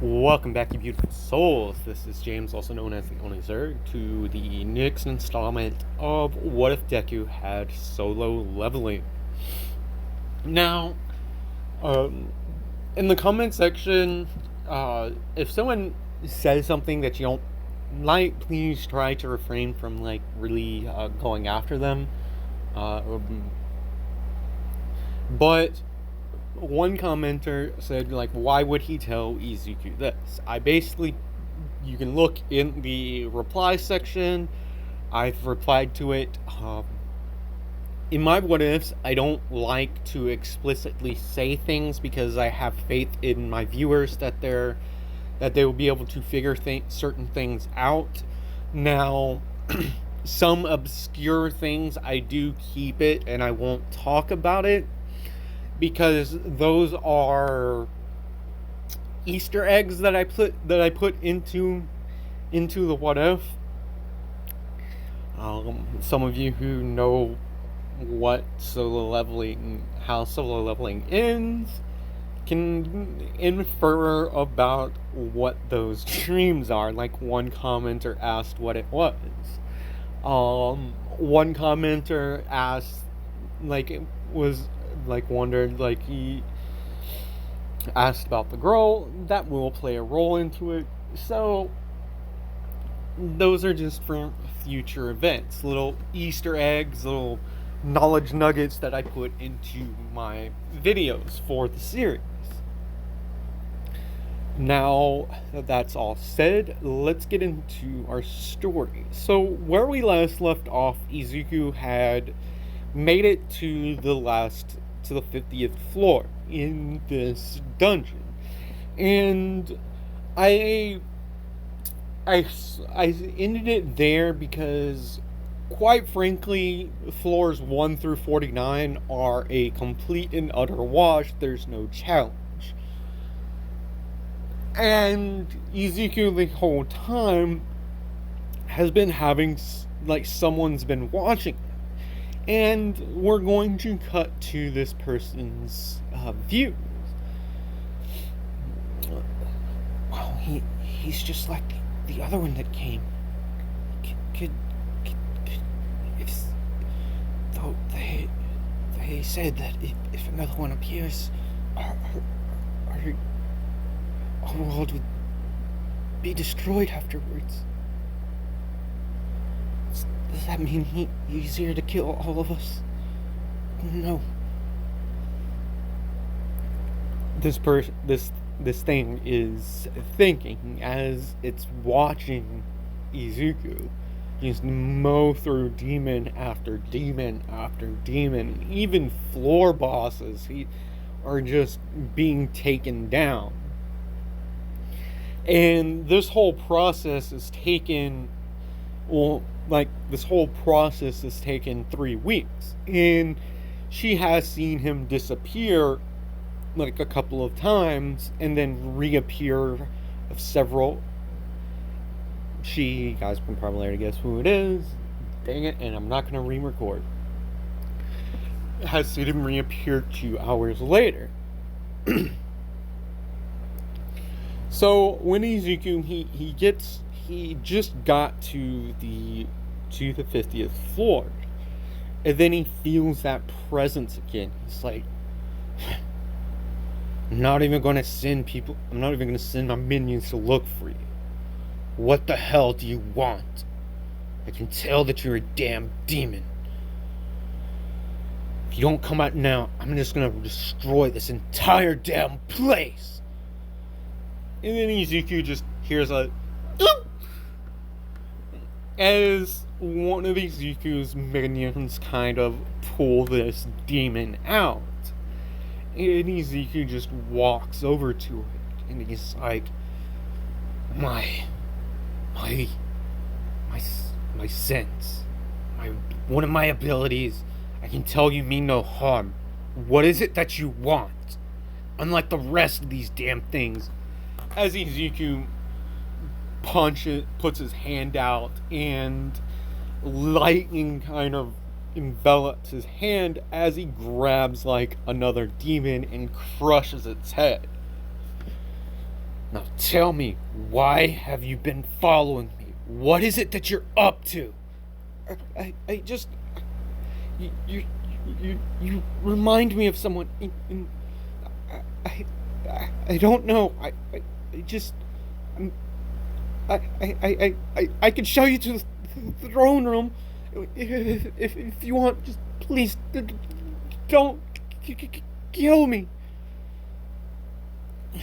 Welcome back, you beautiful souls. This is James, also known as the Only Zerg, to the next installment of What If Deku Had Solo Leveling. Now, in the comment section, if someone says something that you don't like, please try to refrain from really going after them. But one commenter said, why would he tell Izuku this? You can look in the reply section. I've replied to it. In my what ifs, I don't like to explicitly say things because I have faith in my viewers that they will be able to figure certain things out. Now, some obscure things I do keep it and I won't talk about it, because those are Easter eggs that I put into the what if. Some of you who know how solo leveling ends, can infer about what those dreams are. Like, one commenter asked what it was. One commenter asked, he asked about the girl. That will play a role into it. So those are just for future events, little Easter eggs, little knowledge nuggets that I put into my videos for the series. Now that's all said, let's get into our story. So where we last left off, Izuku had made it to the 50th floor in this dungeon, and I ended it there because, quite frankly, floors 1 through 49 are a complete and utter wash. There's no challenge. And Izuku the whole time has been having, someone's been watching him. And we're going to cut to this person's view. Well, he's just like the other one that came. Though they said that if another one appears, our world would be destroyed afterwards. Does that mean he's here to kill all of us? No. This thing is thinking as it's watching Izuku. He's mow through demon after demon after demon. Even floor bosses are just being taken down. And this whole process has taken 3 weeks. And she has seen him disappear a couple of times and then reappear of several. You guys can probably already guess who it is. Dang it, and I'm not going to re-record. Has seen him reappear 2 hours later. So when Izuku he just got to the 50th floor, and then he feels that presence again. He's like, I'm not even going to send my minions to look for you. What the hell do you want? I can tell that you're a damn demon. If you don't come out now, I'm just going to destroy this entire damn place. And then Izuku just hears a Oop! As one of Izuku's minions kind of pull this demon out. And Izuku just walks over to it, and he's like, my sense, one of my abilities, I can tell you mean no harm. What is it that you want? Unlike the rest of these damn things. As Izuku puts his hand out, and lightning kind of envelops his hand as he grabs another demon and crushes its head. Now tell me, why have you been following me? What is it that you're up to? I just, you remind me of someone. I, I don't know. I just, I'm, I can show you to the throne room if you want. Just please don't kill me.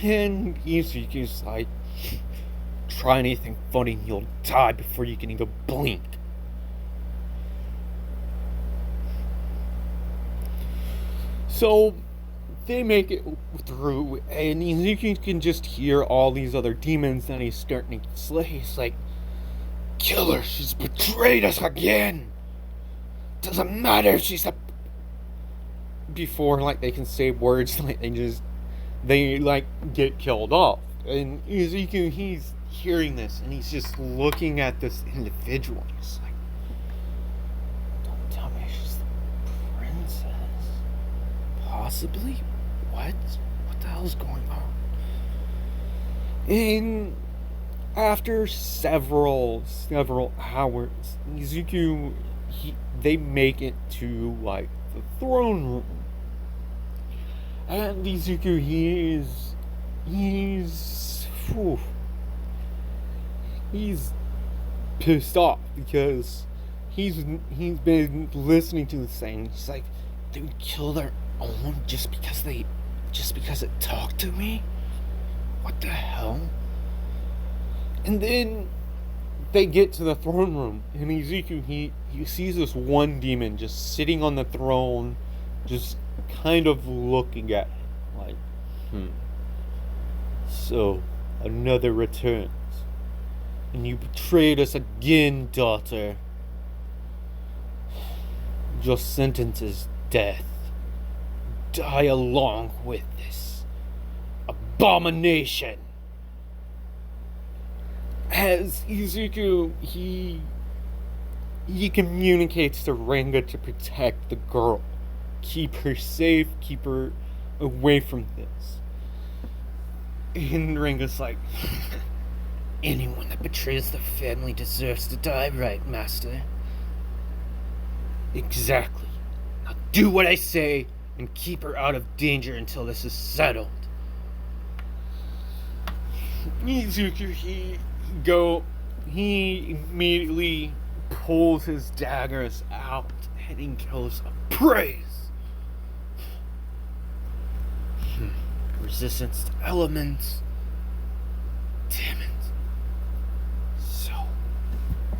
And he's like, try anything funny and you'll die before you can even blink. So they make it through, and Izuku can just hear all these other demons that he's starting to slay. He's like, kill her, she's betrayed us again. Doesn't matter if she's a... Before, like, they can say words, like, they get killed off. And Izuku, he's hearing this, and he's just looking at this individual. He's like, don't tell me she's the princess. Possibly? What? What the hell's going on? And after several hours, Izuku, they make it to, like, the throne room. And Izuku, he's pissed off because he's been listening to the saying. He's like, they would kill their own just because it talked to me? What the hell? And then they get to the throne room, and Izuku, he sees this one demon just sitting on the throne, just kind of looking at it, like, So, another returns. And you betrayed us again, daughter. Your sentence is death. Die along with this abomination. As Izuku, he communicates to Renga to protect the girl. Keep her safe, keep her away from this. And Renga's like, anyone that betrays the family deserves to die, right, master? Exactly. Now do what I say and keep her out of danger until this is settled. Izuku, he immediately pulls his daggers out and he goes, praise! Resistance to elements. Damn it. So,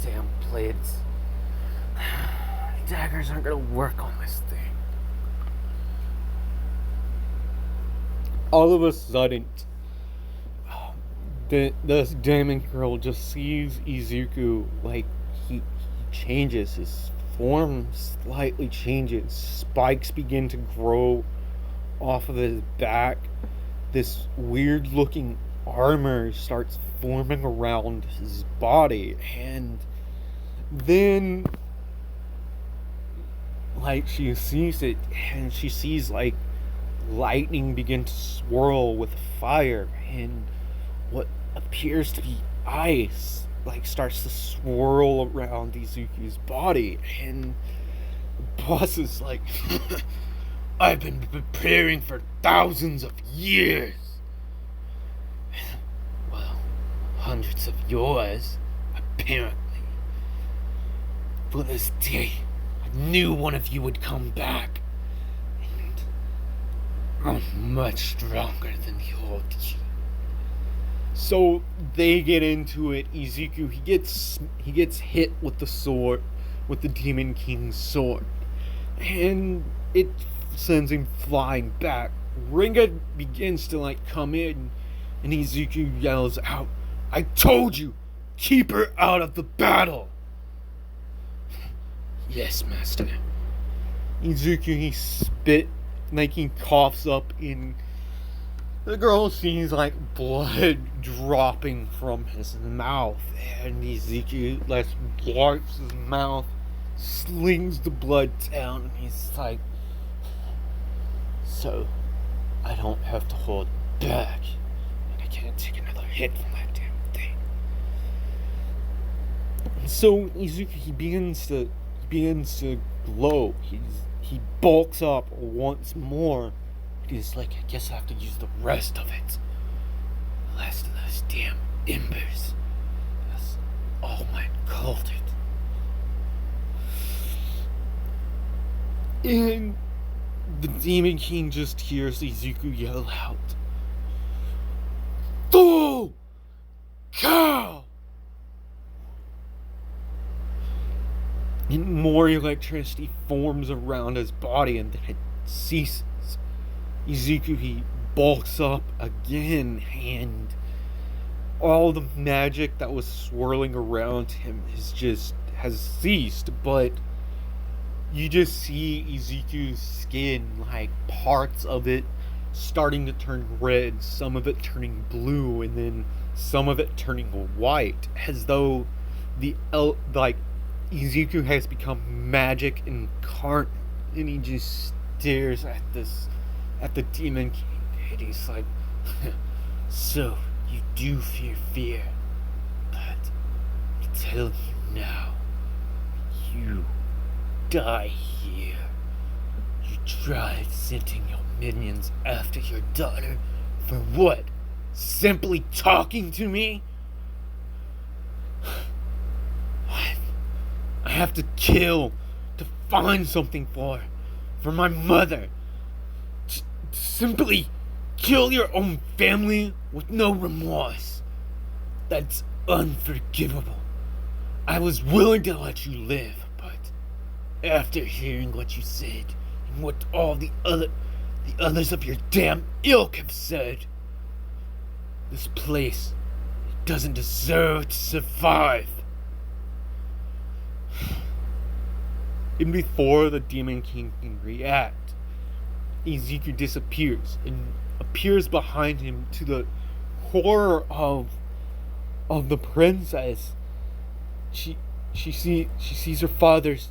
damn blades. Daggers aren't gonna work on this thing. All of a sudden, this demon girl just sees Izuku, like, he changes, his form slightly changes, spikes begin to grow off of his back, this weird looking armor starts forming around his body, and then, like, she sees it, and she sees, like, lightning begin to swirl with fire, and what appears to be ice, like, starts to swirl around Izuku's body, and the boss is like, I've been preparing for thousands of years. Well, hundreds of yours, apparently. For this day, I knew one of you would come back, and I'm much stronger than the old you. So they get into it. Izuku, he gets hit with the sword, with the Demon King's sword, and it sends him flying back. Ringa begins to, like, come in, and Izuku yells out, I told you, keep her out of the battle. Yes, master. Izuku, he spit, like, he coughs up in. The girl sees, like, blood dropping from his mouth, and Izuku, like, wipes his mouth, slings the blood down, and he's like, so, I don't have to hold back, and I can't take another hit from that damn thing. And so Izuku, he begins to glow. He bulks up once more. He's like, I guess I have to use the rest of it. The last of those damn embers. That's all my called it. And the Demon King just hears Izuku yell out, "Full cow!" And more electricity forms around his body, and then it ceases. Izuku, he bulks up again, and all the magic that was swirling around him has ceased, but you just see Izuku's skin, like parts of it starting to turn red, some of it turning blue, and then some of it turning white, as though Izuku has become magic incarnate. And he just stares at the Demon King, and he's like, "So you do fear, but I tell you now, you die here. You tried sending your minions after your daughter for what? Simply talking to me? I have to kill to find something for my mother. Simply kill your own family with no remorse. That's unforgivable. I was willing to let you live, but after hearing what you said and what all the others of your damn ilk have said, this place doesn't deserve to survive." And before the Demon King can react, Izuku disappears and appears behind him, to the horror of the princess. She sees her father's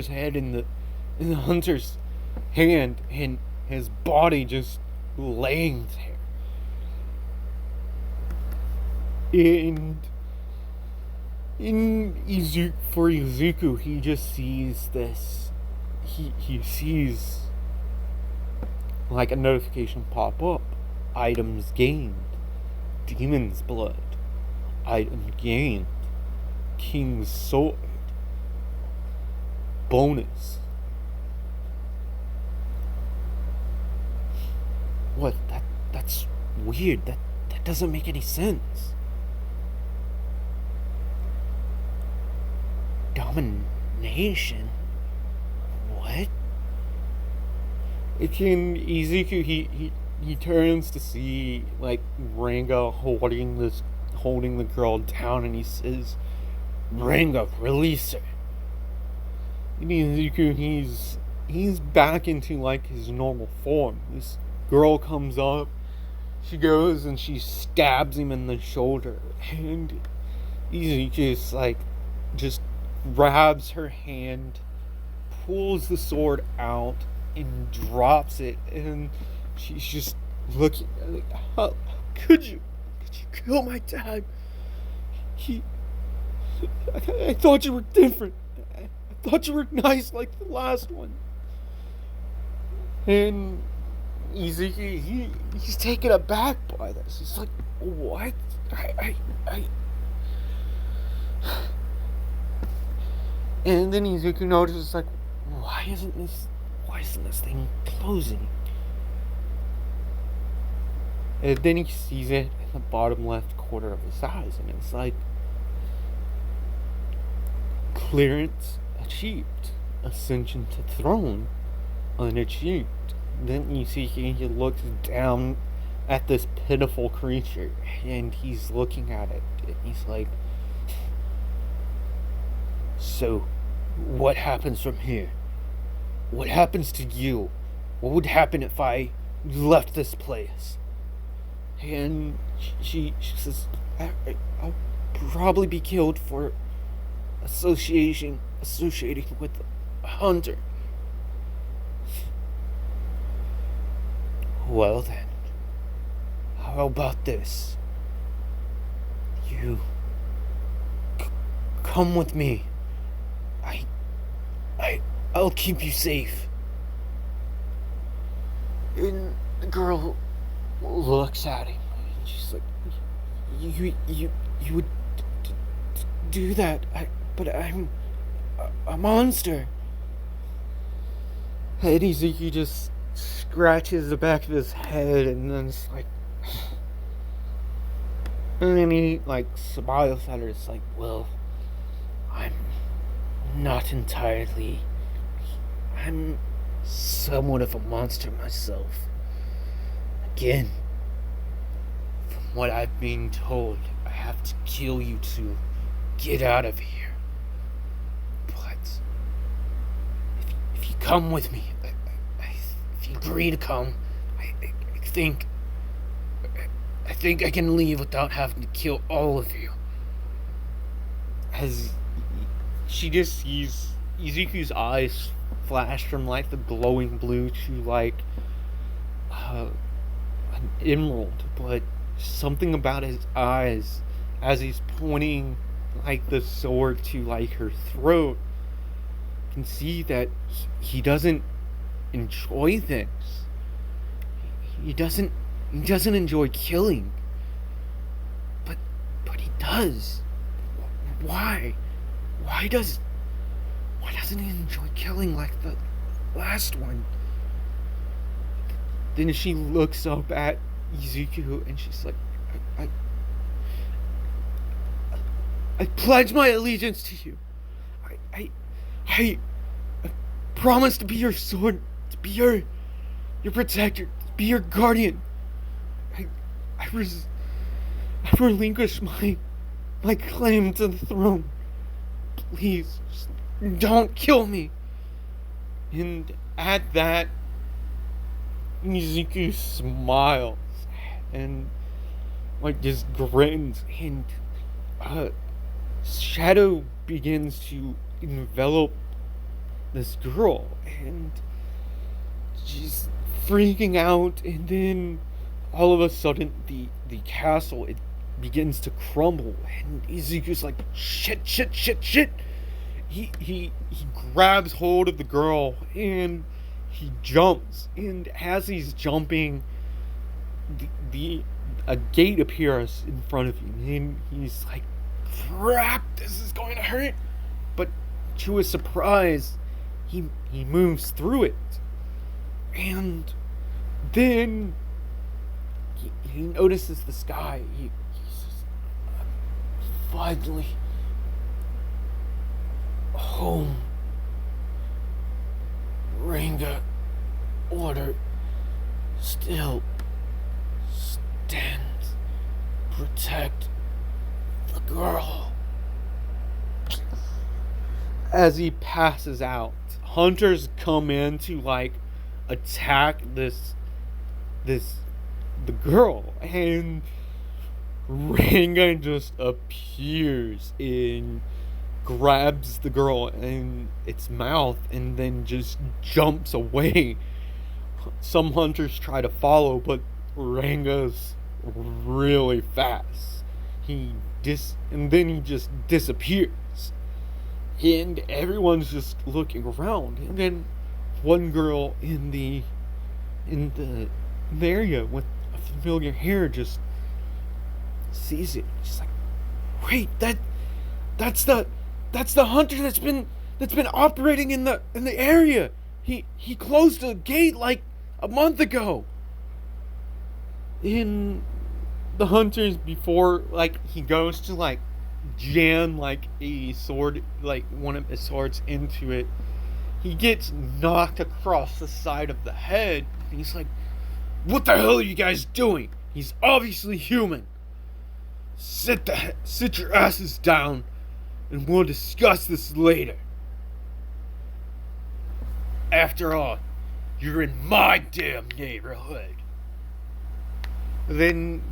head in the hunter's hand, and his body just laying there. And for Izuku, he just sees this. He sees like a notification pop up. Items gained. Demon's blood. Item gained. King's sword. Bonus. What? That's weird. That doesn't make any sense. Domination? What? It's in Izuku, he turns to see like Ranga holding the girl down, and he says, "Ranga, release her." And Izuku, he's back into like his normal form. This girl comes up, she goes and she stabs him in the shoulder, and Izuku's like just grabs her hand, pulls the sword out, and drops it, and she's just looking like, how could you kill my dad? I thought you were different. I thought you were nice like the last one. And Izuku, he's taken aback by this. He's like, what? And then Izuku notices, like, why isn't this thing closing? And then he sees it in the bottom left corner of his eyes, and it's like, clearance achieved, ascension to throne unachieved. Then you see he looks down at this pitiful creature, and he's looking at it, and he's like, so what happens from here? What happens to you? What would happen if I left this place? And she says, I'll probably be killed for associating with a hunter. Well then, how about this? You come with me. I, I'll keep you safe. And the girl looks at him, and she's like, you would do that? But I'm a monster. And he just scratches the back of his head, and then it's like, and then he like smiles at her. It's like, well, I'm not entirely. I'm somewhat of a monster myself. Again, from what I've been told, I have to kill you to get out of here. But if you come with me, if you agree to come, I think I can leave without having to kill all of you. As she just sees Izuku's eyes flash from like the glowing blue to like an emerald, but something about his eyes as he's pointing like the sword to like her throat, can see that he doesn't enjoy this. He doesn't enjoy killing. But he does. Why? Why doesn't he enjoy killing like the last one? Then she looks up at Izuku and she's like, I pledge my allegiance to you. I promise to be your sword, to be your protector, to be your guardian. I relinquish my claim to the throne. Please, just don't kill me. And at that, Mizuku smiles and like just grins, and shadow begins to envelop this girl, and she's freaking out. And then all of a sudden the castle, it begins to crumble, and Izuku's like, shit. He grabs hold of the girl and he jumps, and as he's jumping, a gate appears in front of him, and he's like, crap, this is going to hurt. But to his surprise, he moves through it, and then he notices the sky. He's just, finally home. Ranga order still stands. Protect the girl. As he passes out, hunters come in to like attack the girl, and Ranga just appears and grabs the girl in its mouth and then just jumps away. Some hunters try to follow, but Ranga's really fast. And then he just disappears, and everyone's just looking around. And then one girl in the area with a familiar hair just sees it. She's like, wait, that's the hunter that's been operating in the area. He closed the gate like a month ago. In the hunters, before like he goes to like jam like a sword, like one of his swords into it, he gets knocked across the side of the head. And he's like, what the hell are you guys doing? He's obviously human. Sit your asses down, and we'll discuss this later. After all, you're in my damn neighborhood. Then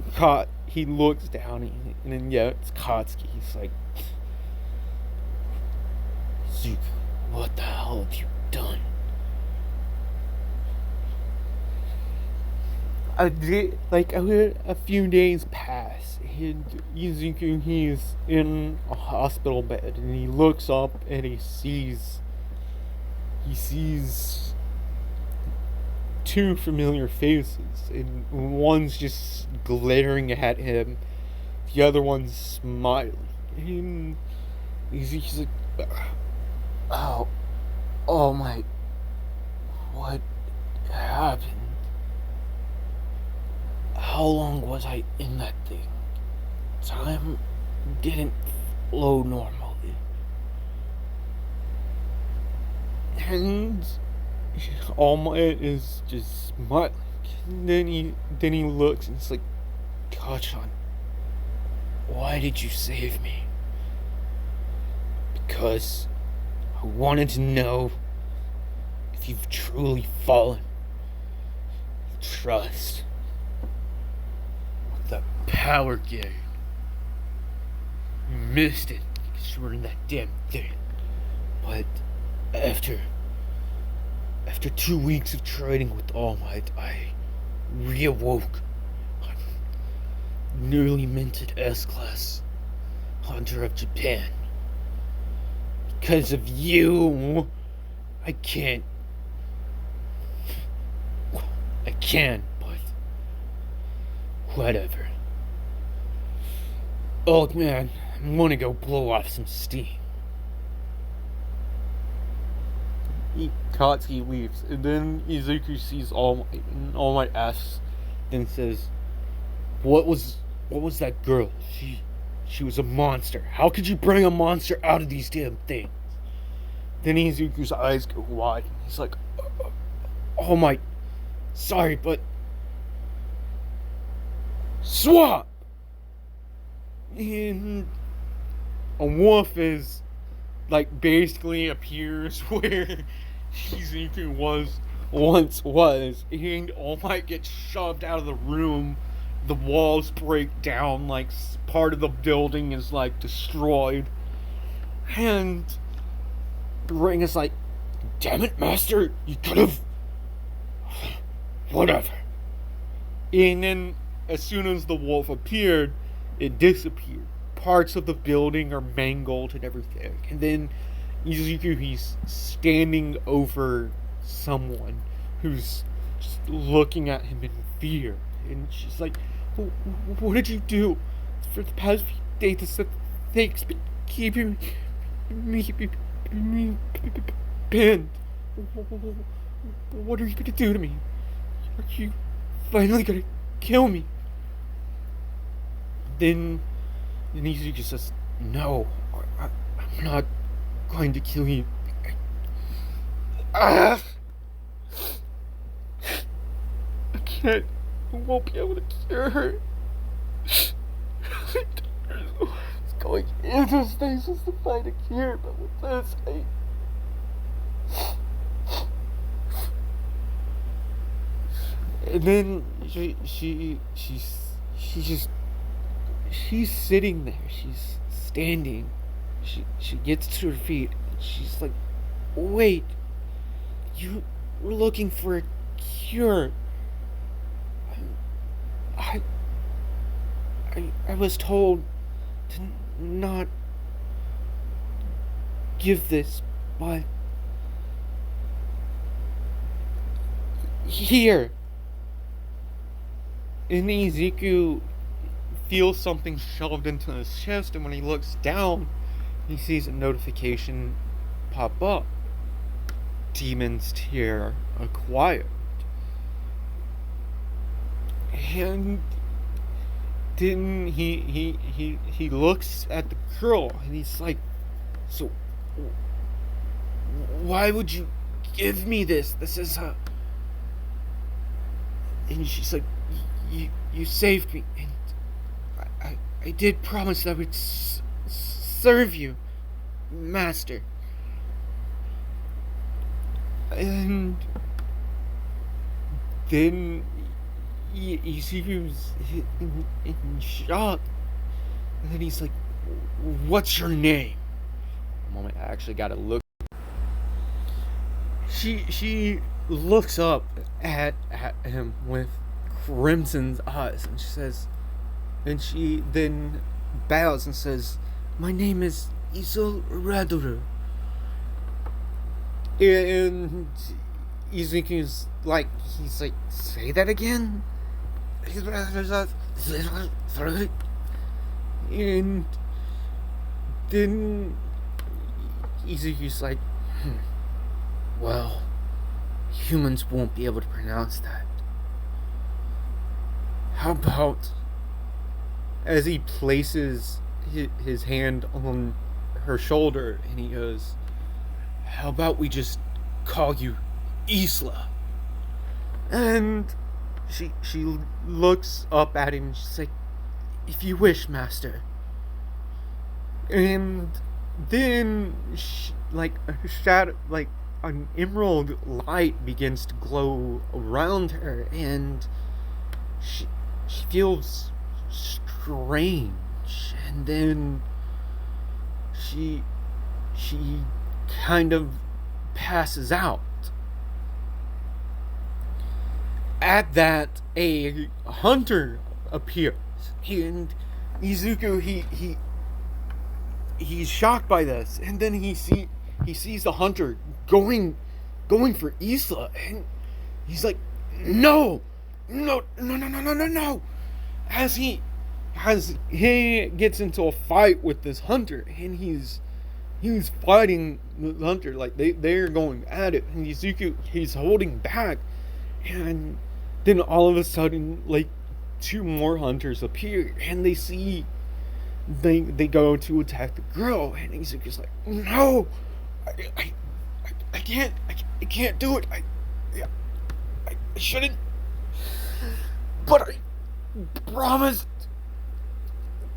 he looks down, and then it's Katsuki. He's like, Zuko, what the hell have you done? a few days pass, and Izuku, he's in a hospital bed, and he looks up and he sees two familiar faces, and one's just glaring at him, the other one's smiling, and he's like, oh, oh my, what happened? How long was I in that thing? Time didn't flow normally. And All Might is just smiling. And then he looks and it's like, Kachan, why did you save me? Because I wanted to know if you've truly fallen. Trust. The power game. You missed it because you were in that damn thing. But after 2 weeks of training with All Might, I reawoke. I'm newly minted S-Class Hunter of Japan. Because of you, I can, but whatever. Old man, I'm gonna go blow off some steam. Katsuki leaves, and then Izuku sees All Might, and All Might asks, then says, What was that girl? She was a monster. How could you bring a monster out of these damn things? Then Izuku's eyes go wide, and he's like, All Might, sorry, but swap! And a wolf is basically appears where Izuku once was, and All Might gets shoved out of the room. The walls break down, part of the building is destroyed, and the ring is like, damn it, master, you could have, whatever. And then as soon as the wolf appeared, it disappeared. Parts of the building are mangled and everything. And then Izuku, he's standing over someone who's just looking at him in fear. And she's like, what did you do? For the past few days, the thing's been keeping me pinned. What are you gonna do to me? Are you finally gonna kill me? Then Izuku says, no, I'm not going to kill you. I can't. I won't be able to cure her. It's going into stasis to find a cure, but with this, And then she's sitting there. She's standing. She gets to her feet. And she's like, wait, you were looking for a cure. I was told to not give this, but here. And Izuku feels something shoved into his chest, and when he looks down, he sees a notification pop up. Demon's Tear acquired. And then he looks at the girl and he's like, so why would you give me this? This is a... And she's like, you saved me, and I did promise I would serve you, master. And then Izuku's in shock, and then he's like, what's your name? A moment, I actually gotta look. She looks up at him with crimsons eyes, and she says, and she then bows and says, "My name is Isol Raduru." And Izuku's like, he's like, "Say that again?" And then Izuku's like, "Well, humans won't be able to pronounce that. How about," as he places his hand on her shoulder, and he goes, "How about we just call you Isla?" And she looks up at him and she's like, "If you wish, master." And then like a shadow, like an emerald light begins to glow around her, and she feels strange, and then she kind of passes out. At that, a hunter appears, and Izuku he's shocked by this, and then he sees the hunter going for Isla, and he's like, no, as he gets into a fight with this hunter, and he's fighting the hunter, like they're going at it, and Izuku, he's holding back, and then all of a sudden, like, two more hunters appear, and they go to attack the girl, and Izuku's like, "No, I can't do it. I shouldn't, but I promised."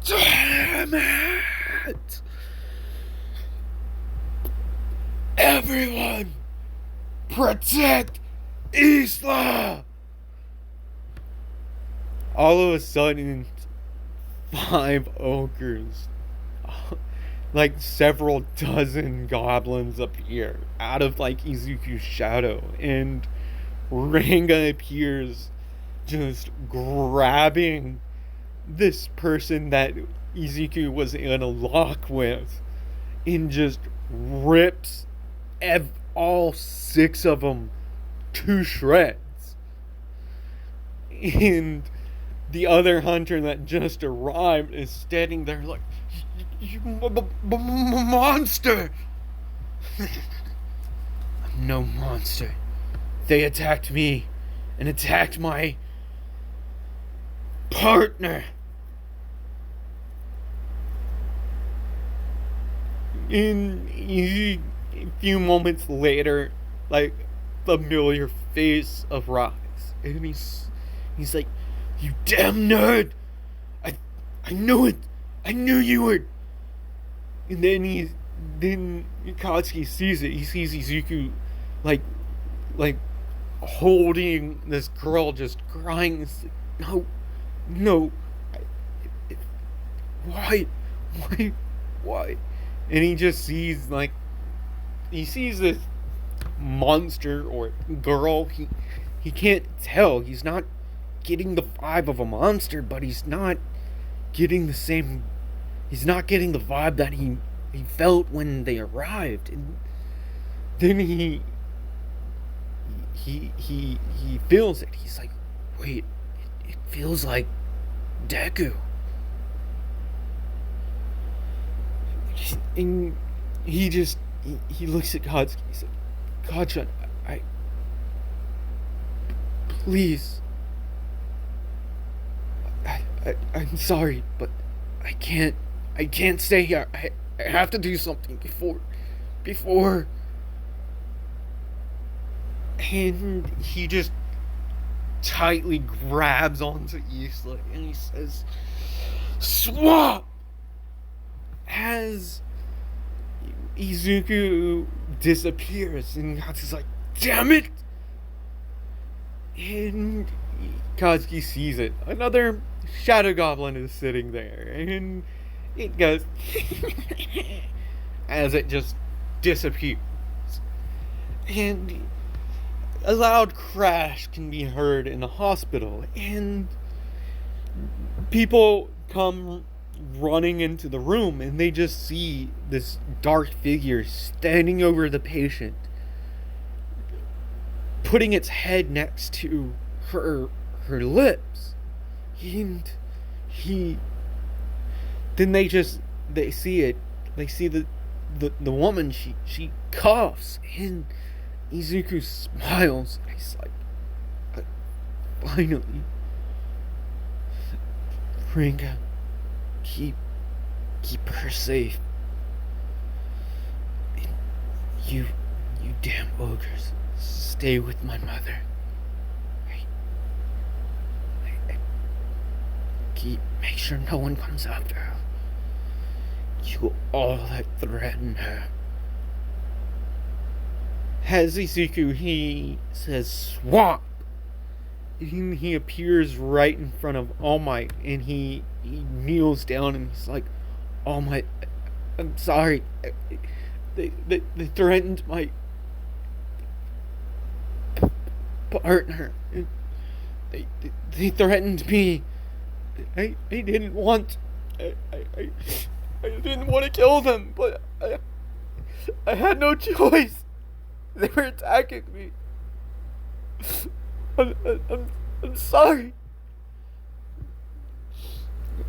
Damn it! Everyone, protect Isla! All of a sudden, 5 ogres, like several dozen goblins appear out of like Izuku's shadow, and Ranga appears, just grabbing this person that Izuku was in a lock with, and just rips all 6 of them to shreds. And the other hunter that just arrived is standing there like, "You monster!" "I'm no monster. They attacked me and attacked my partner." In a few moments later, like, familiar face of Rise, and he's like, "You damn nerd! I knew it! I knew you were." And then Katsuki sees it. He sees Izuku like holding this girl, just crying. It's like, no, why? And he just sees, like, he sees this monster or girl. He can't tell. He's not getting the vibe of a monster, but he's not getting the vibe that he felt when they arrived. And then he feels it. He's like, "Wait, it feels like Deku." And he looks at Katsuki. He's like, "Kacchan, please, I'm sorry, but I can't stay here. I have to do something before." And he just tightly grabs onto Isla, and he says, "Swap!" As Izuku disappears, and Katsuki's like, "Damn it!" And Katsuki sees it. Another shadow goblin is sitting there, and it goes as it just disappears. And a loud crash can be heard in the hospital, and people come running into the room, and they just see this dark figure standing over the patient, putting its head next to her lips. And he then they see it. They see the woman. She coughs, and Izuku smiles. He's like, finally, Ringa, keep her safe. And you damn ogres, stay with my mother. Make sure no one comes after her. You all that threaten her. As Izuku, he says, swap! And he appears right in front of All Might, and he kneels down, and he's like, All Might, I'm sorry. They threatened my partner. They threatened me. I didn't want I didn't want to kill them, but I had no choice. They were attacking me. I'm sorry.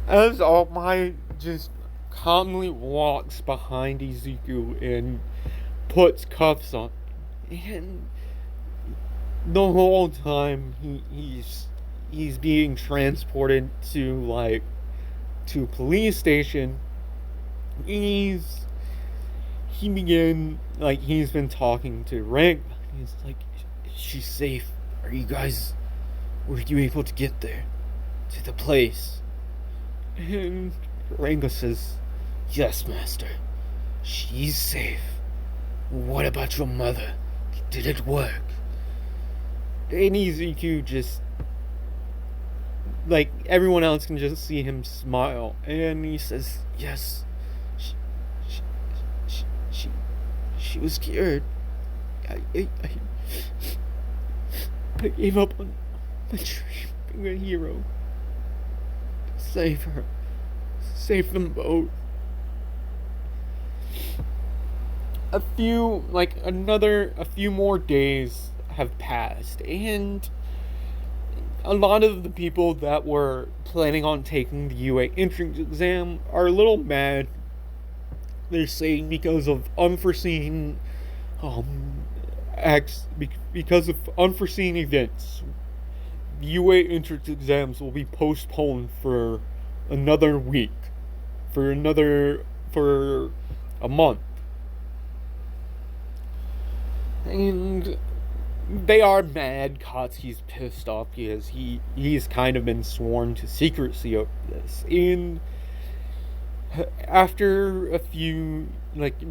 As All Might just calmly walks behind Izuku and puts cuffs on, and the whole time he's being transported to a police station. He's been talking to Rank. He's like, is she safe? Were you able to get there to the place? And Rango says, yes, master, she's safe. What about your mother? Did it work? And Izuku just, like, everyone else can just see him smile, and he says, yes, she was cured. I gave up on my dream of being a hero. Save her. Save them both. A few more days have passed, and a lot of the people that were planning on taking the UA entrance exam are a little mad. They're saying because of unforeseen because of unforeseen events, UA entrance exams will be postponed for another week, for a month. And they are mad. Katsuki's pissed off because he's kind of been sworn to secrecy over this. And after a few,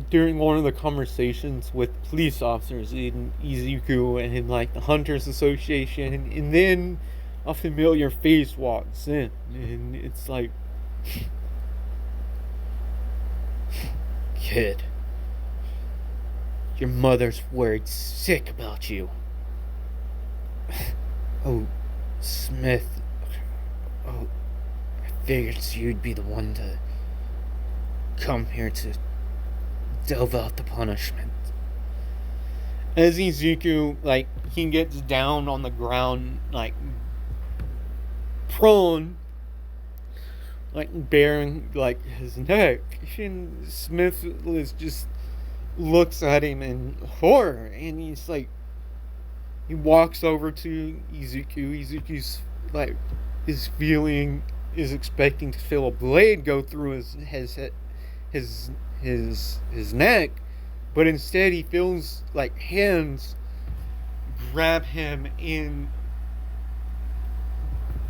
during one of the conversations with police officers in Izuku and the Hunters Association, and then a familiar face walks in, and it's like, kid, your mother's worried sick about you. Oh, Smith. Oh, I figured you'd be the one to come here to delve out the punishment. As Izuku, he gets down on the ground, prone, bearing, his neck, and Smith just looks at him in horror, and he's he walks over to Izuku. Izuku's is expecting to feel a blade go through his neck, but instead he feels hands grab him and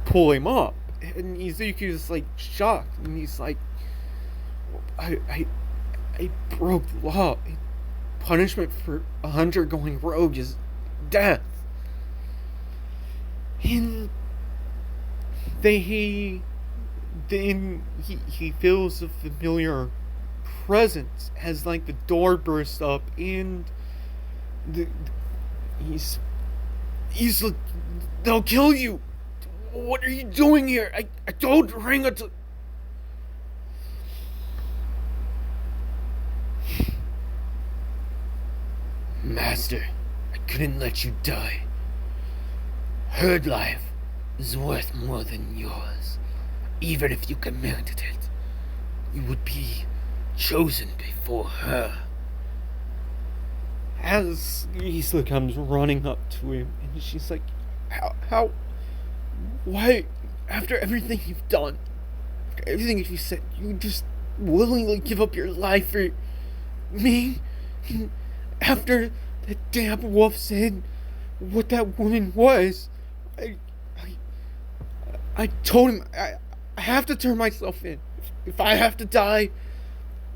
pull him up, and Izuku's shocked, and he's like, I broke the law. Punishment for a hunter going rogue is death. And he feels a familiar presence as the door bursts up, and Isla, they'll kill you. What are you doing here? I told Ranga to... Master, I couldn't let you die. Her life is worth more than yours. Even if you commanded it, you would be chosen before her. As Isla comes running up to him, and she's like, why, after everything you've done, after everything that you said, you just willingly give up your life for me? After that damn wolf said what that woman was, I told him I have to turn myself in. If I have to die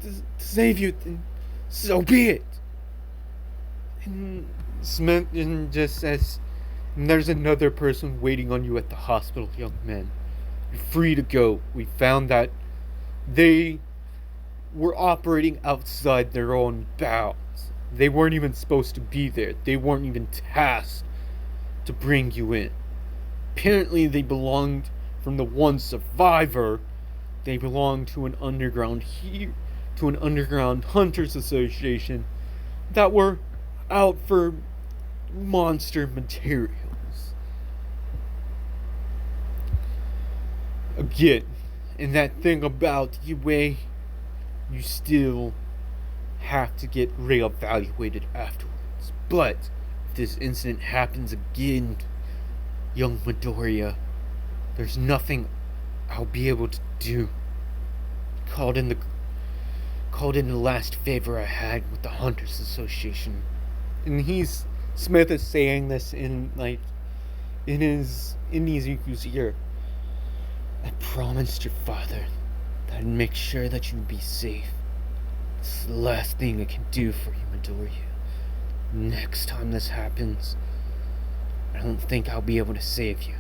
to save you, then so be it. And Smith just says, there's another person waiting on you at the hospital, young man. You're free to go. We found that they were operating outside their own bounds. They weren't even supposed to be there. They weren't even tasked to bring you in. Apparently they belonged, from the one survivor, they belonged to an underground hunters association that were out for monster materials. Again, and that thing about UA, you still have to get reevaluated afterwards. But if this incident happens again, young Midoriya, there's nothing I'll be able to do. Called in the last favor I had with the Hunters Association. And Smith is saying this in Izuku's ear. I promised your father that I'd make sure that you'd be safe. It's the last thing I can do for you, Midoriya. Next time this happens, I don't think I'll be able to save you.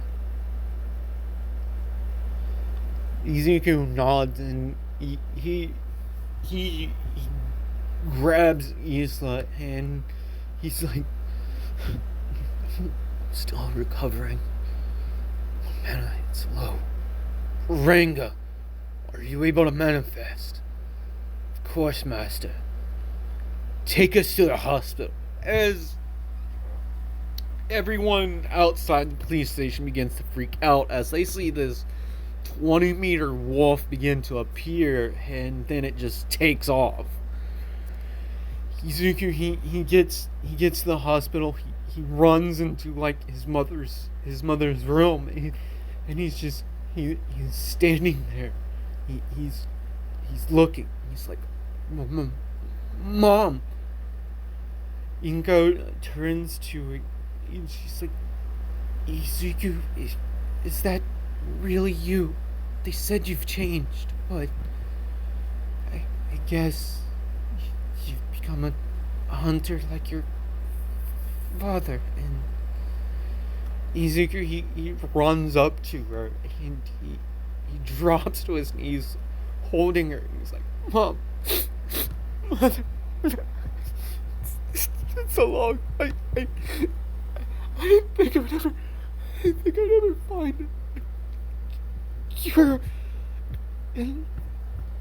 Izuku nods and he grabs Isla and he's like, I'm still recovering. Mana, it's low. Ranga, are you able to manifest? Of course, Master. Take us to the hospital. As everyone outside the police station begins to freak out as they see this 20-meter wolf begin to appear, and then it just takes off. Izuku, he gets to the hospital. He runs into his mother's room, and he's standing there. He's looking. He's like, Mom. Inko turns to her, and she's like, Izuku, is that really you? They said you've changed, but I guess you've become a hunter like your father. And Izuku, he runs up to her and he drops to his knees, holding her. He's like, Mom, Mother, it's so long. I didn't think I would ever find it.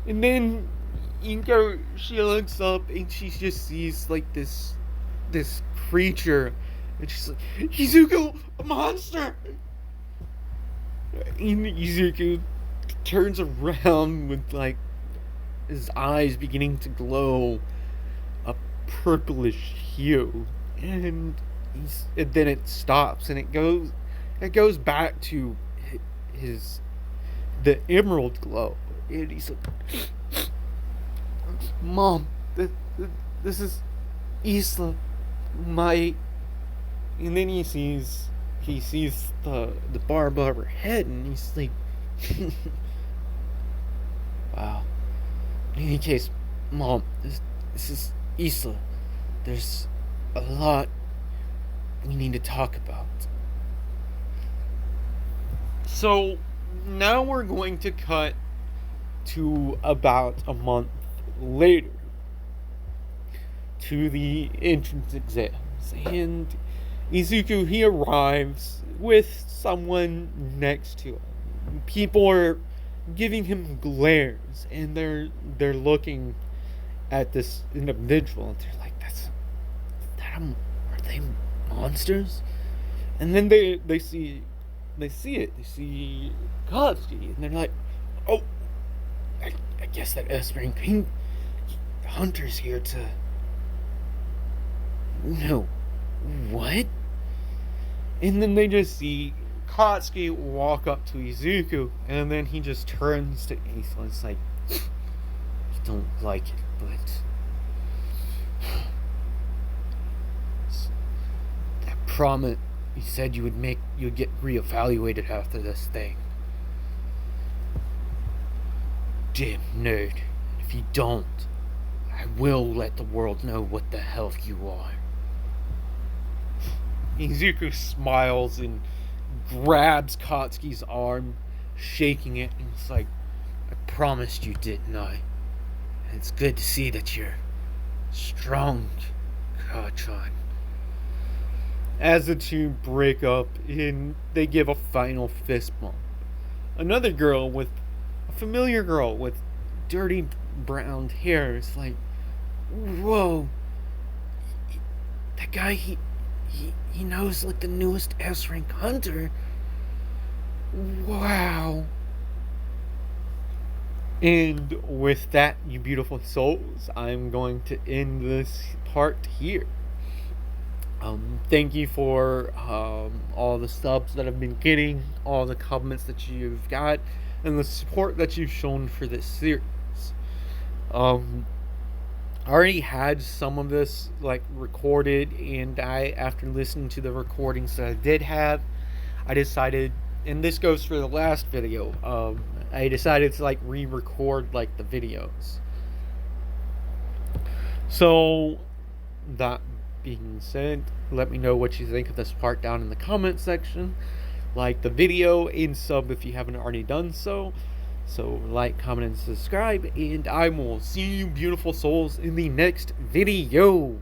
And then Inko, she looks up and she just sees this creature, and she's like, Izuku, a monster! And Izuku turns around with his eyes beginning to glow a purplish hue, and then it stops and it goes back to the emerald glow, and he's like, Mom, this is Isla, my... And then he sees the barb of her head, and he's like, wow. In any case, Mom, this is Isla. There's a lot we need to talk about. So now we're going to cut to about a month later to the entrance exams, and Izuku, he arrives with someone next to him. People are giving him glares, and they're looking at this individual, and they're like, are they monsters?" And then they see it. They see Katsuki, and they're like, "Oh, I guess that Espering Pink Hunter's here to." No, what? And then they just see Katsuki walk up to Izuku, and then he just turns to Ace and it's like, "You don't like it, but that promise you said you'd get reevaluated after this thing. Damn nerd. If you don't, I will let the world know what the hell you are." Izuku smiles and grabs Katsuki's arm, shaking it, and it's like, "I promised you, didn't I? And it's good to see that you're strong, Kachan." As the two break up, and they give a final fist bump. Another girl a familiar girl with dirty brown hair is like, "Whoa, that guy, he knows like the newest S rank hunter. Wow." And with that, you beautiful souls, I'm going to end this part here. Thank you for all the subs that I've been getting, all the comments that you've got, and the support that you've shown for this series. I already had some of this like recorded, and after listening to the recordings that I did have, I decided, and this goes for the last video, I decided to like re-record like the videos. So that being said, let me know what you think of this part down in the comment section. Like the video and sub if you haven't already done so. So like, comment, and subscribe, and I will see you beautiful souls in the next video.